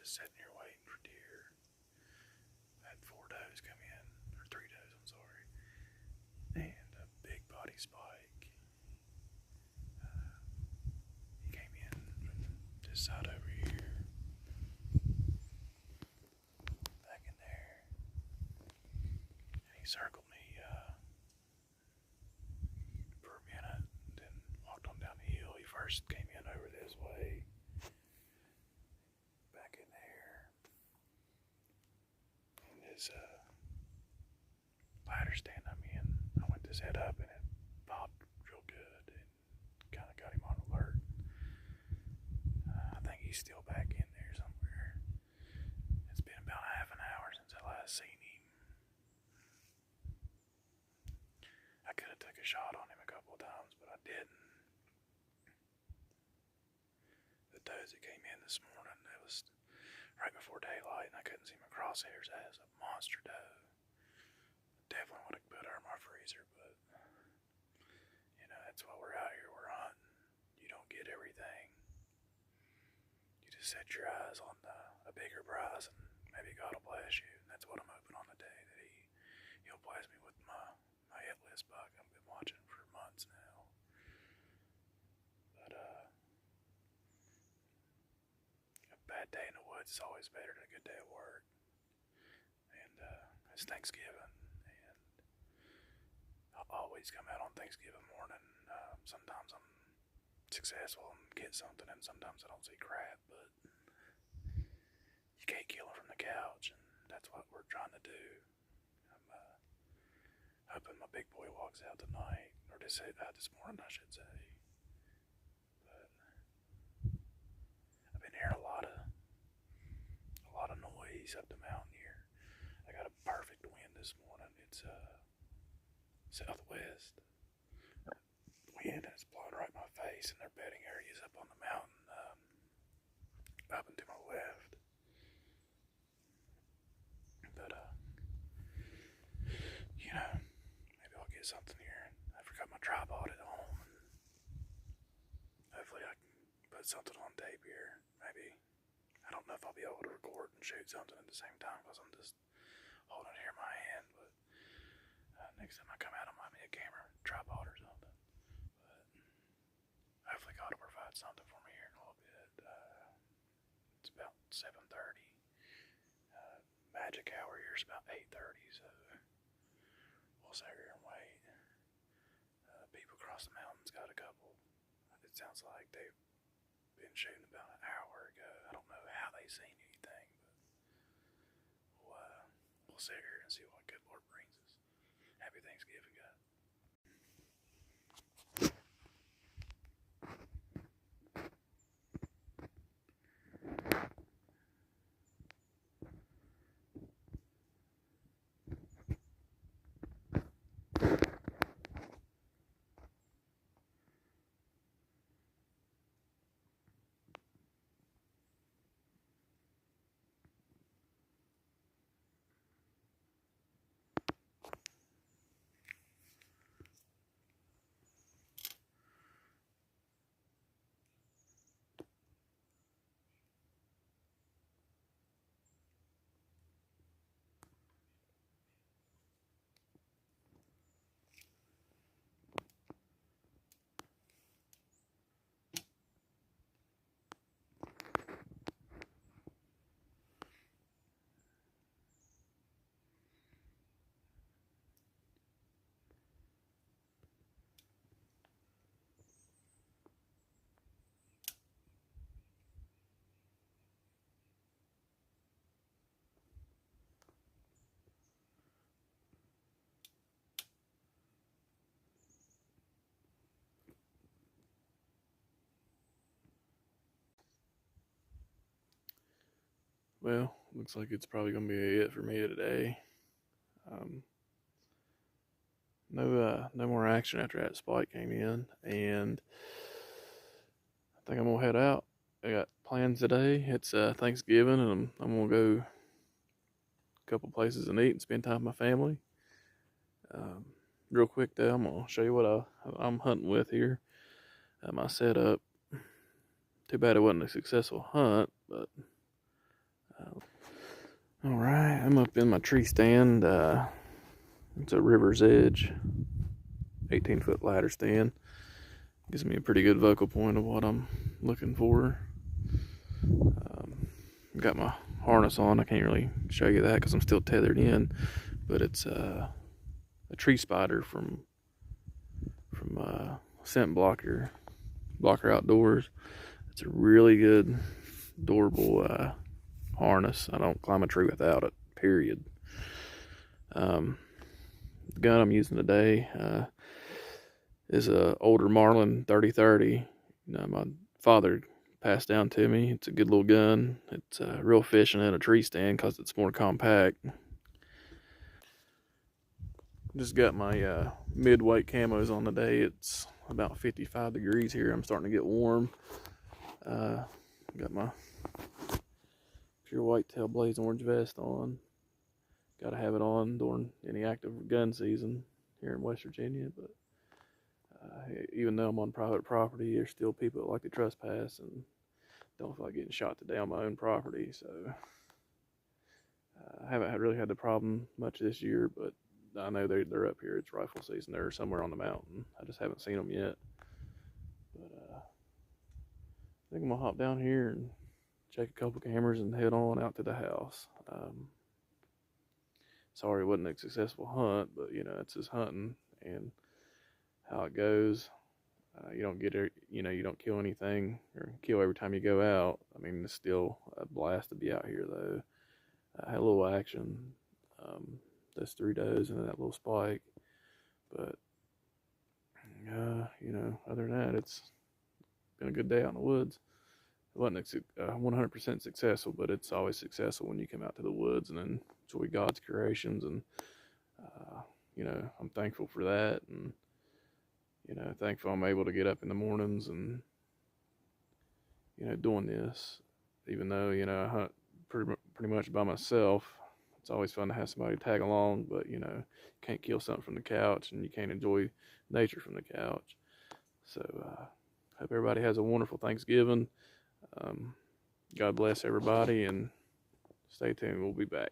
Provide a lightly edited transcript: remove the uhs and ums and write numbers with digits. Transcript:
just sitting here waiting for deer. I had 4 does come in, or 3 does, I'm sorry, and a big body spike. He came in from this side over here, back in there, and he circled me for a minute, and then walked on down the hill. He first came in over this way, back in there, and his ladder stand I'm in, I went to set up and it popped real good and kind of got him on alert. I think he's still back in there somewhere. It's been about half an hour since I last seen him. I could have took a shot on him a couple of times, but I didn't. The does that came in this morning, it was right before daylight and I couldn't see my crosshairs. That is a monster doe. Definitely would have put her in my freezer, but you know, that's why we're out here, we're hunting. You don't get everything. You just set your eyes on a bigger prize and maybe God will bless you. And that's what I'm hoping on the day, that he'll bless me with my hit list buck I've been watching for months now. But a bad day in the woods is always better than a good day at work. And it's Thanksgiving. Always come out on Thanksgiving morning. Sometimes I'm successful and get something, and sometimes I don't see crap, but you can't kill them from the couch, and that's what we're trying to do. I'm hoping my big boy walks out tonight, or this morning, I should say. But I've been hearing a lot of noise up the mountain here. I got a perfect wind this morning. It's southwest wind, and it's blowing right in my face, and their bedding areas up on the mountain, up and to my left. But you know, maybe I'll get something here. I forgot my tripod at home, and hopefully I can put something on tape here. Maybe, I don't know if I'll be able to record and shoot something at the same time because I'm just holding it here in my hand, but next time I come out, I might need a camera, tripod or something. But hopefully God will provide something for me here in a little bit. It's about 7:30. Magic hour here is about 8:30, so we'll sit here and wait. People across the mountains got a couple. It sounds like they've been shooting about an hour ago. I don't know how they seen anything, but we'll sit here and see what good Lord brings us. Happy Thanksgiving, guys. Well, looks like it's probably going to be it for me today. No more action after that spike came in, and I think I'm gonna head out. I got plans today. It's Thanksgiving, and I'm gonna go a couple places and eat and spend time with my family. Real quick though, I'm gonna show you what I'm hunting with here. My setup. Too bad it wasn't a successful hunt, but All right, I'm up in my tree stand. It's a River's Edge 18-foot ladder stand. Gives me a pretty good focal point of what I'm looking for. Got my harness on. I can't really show you that because I'm still tethered in, but it's a tree spider from Scent Blocker Outdoors. It's a really good, durable harness. I don't climb a tree without it, period. The gun I'm using today is a older Marlin 30-30. My father passed down to me. It's a good little gun. It's real efficient in a tree stand because it's more compact. Just got my mid-weight camos on today. It's about 55 degrees here. I'm starting to get warm. Got my Pure Whitetail Blaze Orange vest on. Got to have it on during any active gun season here in West Virginia. But even though I'm on private property, there's still people that like to trespass and don't feel like getting shot today on my own property. So I haven't really had the problem much this year, but I know they're up here. It's rifle season. They're somewhere on the mountain. I just haven't seen them yet. But I think I'm gonna hop down here and check a couple cameras and head on out to the house. Sorry it wasn't a successful hunt, but you know, it's just hunting and how it goes. You don't get it, you know, you don't kill anything or kill every time you go out. I mean, it's still a blast to be out here though. I had a little action. Those 3 does and that little spike, but you know, other than that, it's been a good day out in the woods. It wasn't 100% successful, but it's always successful when you come out to the woods and then enjoy God's creations. And you know, I'm thankful for that, and you know, thankful I'm able to get up in the mornings and you know, doing this, even though you know I hunt pretty much by myself. It's always fun to have somebody tag along, but you know, you can't kill something from the couch and you can't enjoy nature from the couch. So hope everybody has a wonderful Thanksgiving. God bless everybody and stay tuned. We'll be back.